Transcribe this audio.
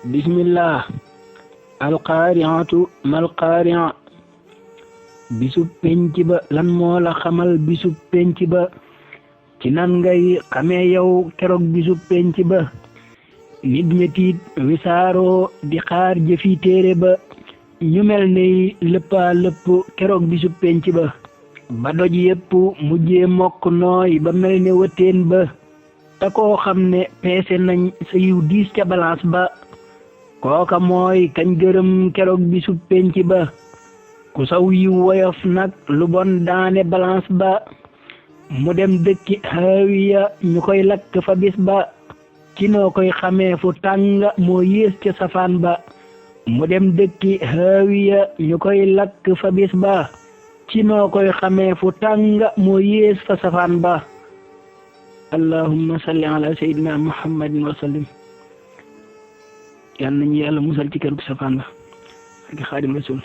bismillah. alqaariatu malqaaria. bisub penc ba lan moo la xamal bisub penc ba ci nan ngay xamee yow keroog bisub penc ba nit ña tiit wisaaroo di xaar jëfi téere ba ñu mel ni lëppaa lëpp keroog bisub penc ba ba doj yépp mujjee mokk nooy ba mel ne wëteen ba te koo xam ne peese nañ sa yiw diis ca balance ba kooka mooy kañ gërëm keroog bisub penc ba ku saw yiw woyof nag lu bon daane balance ba mu dem dëkki haawiya ñu koy lakk fa bis ba ci noo koy xamee fu tàng moo yées ca safaan ba mu dem dëkki haawiya ñu koy lakk fa bis ba ci noo koy xamee fu tàng moo yées fa safaan ba allahumma salli ala sayyidina muhammadin wa sallim yal nañu yàlla musal ci kërug safaan ba ak xaadim rasul